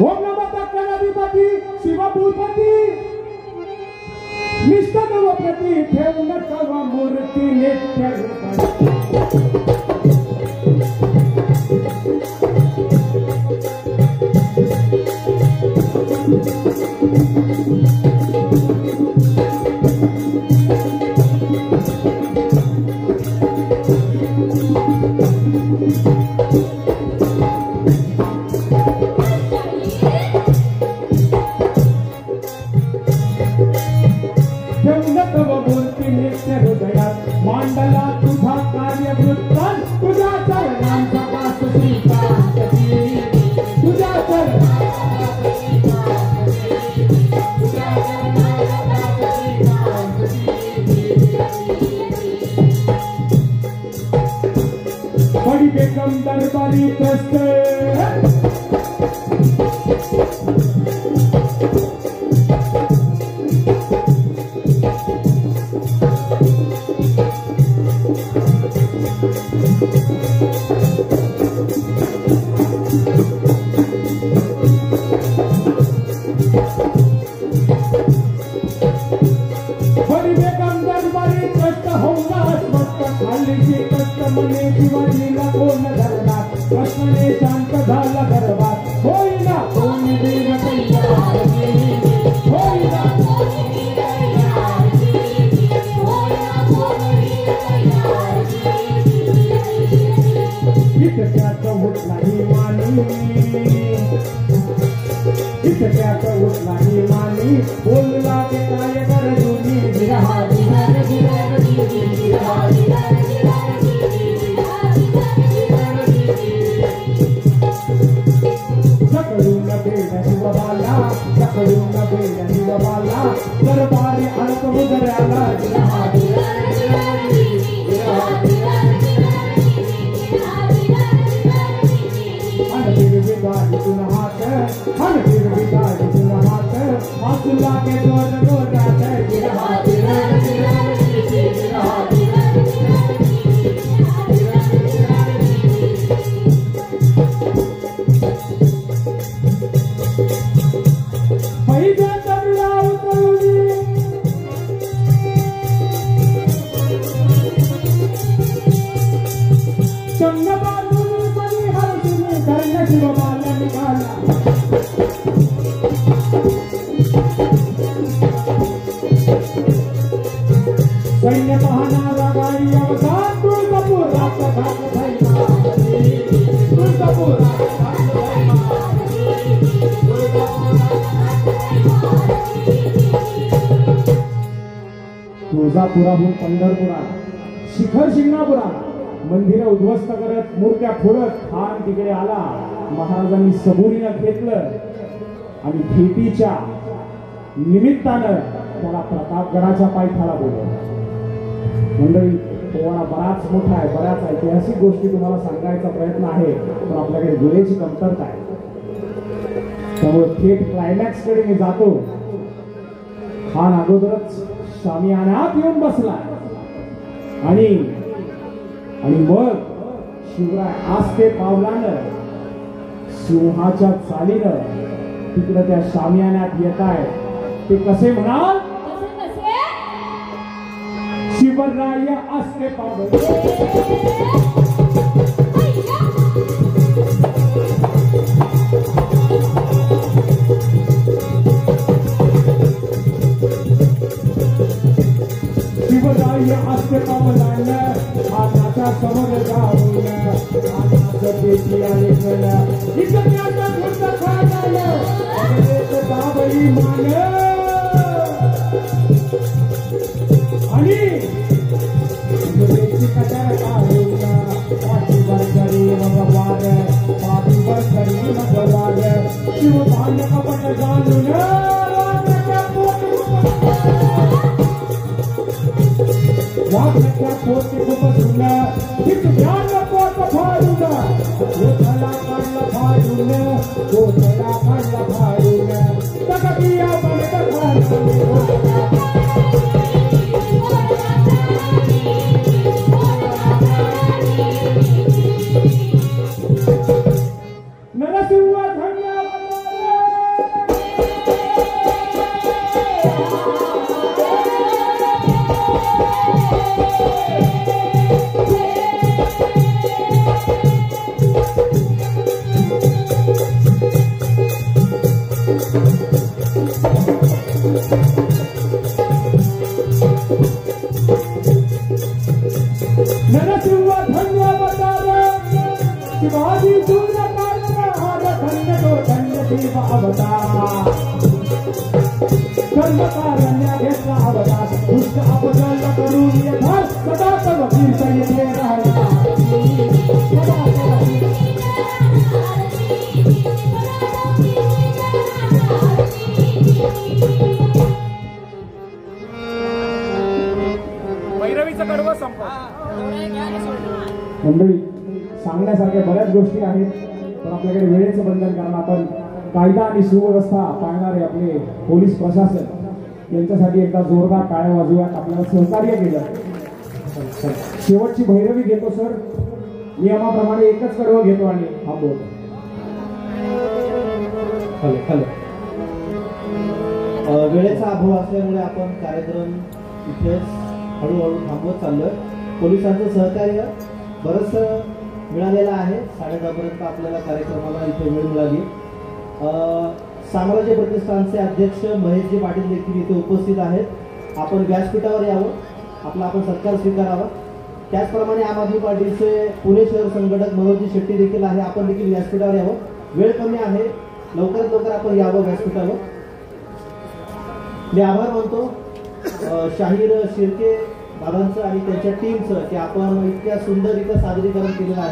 ओम नमो दक्षिणाधिपती शिवभूपती निष्ठदेव प्रती ठेवून तव मूर्ती नित्य मांडला तुझा कार्यवृत्तान तुझ्या चरणांचा दास श्रीकांतची तुझ्या बड़ी बेगम दरबारी प्रस्ते शांत झाला गरबात होईना कोणी देव होईना इतक्यात होत नाही मानी इतक्यात होत नाही मानी बोलला ते काय गरजूनी विरहा दरबारी अडक उदऱ्याला हात लागे दोन गोरात सैन्य पाहणारा गाडी अवसान तुळजापुरात घात तुळजापुराहून पंढरपुरात शिखर शिंगणापुरात मंदिर उद्ध्वस्त करत मूर्त्या फोडत खान तिकडे आला. महाराजांनी सबुरीनं घेतलं आणि भेटीच्या निमित्तानं त्याला प्रतापगडाच्या पायथ्याला बोलवलं. मंडळी पोवाडा बराच मोठा आहे, बऱ्याच ऐतिहासिक गोष्टी तुम्हाला सांगायचा प्रयत्न आहे, पण आपल्याकडे वेळेची कमतरता आहे. त्यामुळे थेट क्लायमॅक्स कडे मी जातो. खान अगोदरच शामियानात येऊन बसला आणि मग शिवराय आस्ते पावलानं सिंहाच्या चालीनं तिकडे त्या शामियानात येत आहे. ते कसे म्हणाल? शिवराय आस्ते पावलं शिवराय आस्ते पावलानं आनाच्या समोर जाऊन आनाचं पेटी ऐकलं इतक्यात घुसत खायला बाबई मान आणि कटार काढून पाठीवर करी मगवार पाठीवर करी मगवार शिवभान कपट घालून वाघच्या पोटी बसून विज्ञान पोट फाडून गोठला काढला फाडून गोठला काढला फाडून तगबिया बनत नरसिंह धन्यवाद. नरसिंह धन्यवाद शिवाजी सूर्य पालनहार धन्य तो धन्य शिव अवतार कर्मकारण्य घेतला अवतार दुष्ट अपजल करून यथार्थ सदा तव कीर्तये राहता भैरवीचा कडवा संपला. मंडळी सांगण्यासारख्या बऱ्याच गोष्टी आहेत पण आपल्याकडे वेळेचं बंधन कारण आपण कायदा आणि सुव्यवस्था पाळणारे आपले पोलीस प्रशासन यांच्यासाठी एकदा जोरदार टाळ्या वाजवूयात. आपल्याला सहकार्य केलं. शेवटची भैरवी घेतो सर. नियमाप्रमाणे एकच कडवं घेतो आणि थांबवतो. वेळेचा अभाव असल्यामुळे आपण कार्यक्रम इथेच हळूहळू थांबवत चाललोय. पोलिसांचं सहकार्य बरंचसं मिळालेलं आहे. 10:30 पर्यंत आपल्याला कार्यक्रमाला इथे वेळ मिळाली. साम्राज्य प्रतिष्ठानचे अध्यक्ष महेशजी पाटील देखील इथे उपस्थित आहेत. आपण व्यासपीठावर यावं, आपण सत्कार स्वीकारावा. त्याचप्रमाणे आम आदमी पार्टीचे पुणे शहर संघटक मनोजी शेट्टी देखील आहे. आपण देखील व्यासपीठावर यावं. वेळ कमी आहे, लवकरात लवकर आपण यावं व्यासपीठावर. मी आभार मानतो शाहीर शिर्के दादांचं आणि त्यांच्या टीमचं की आपण इतक्या सुंदर इथं सादरीकरण केलेलं आहे.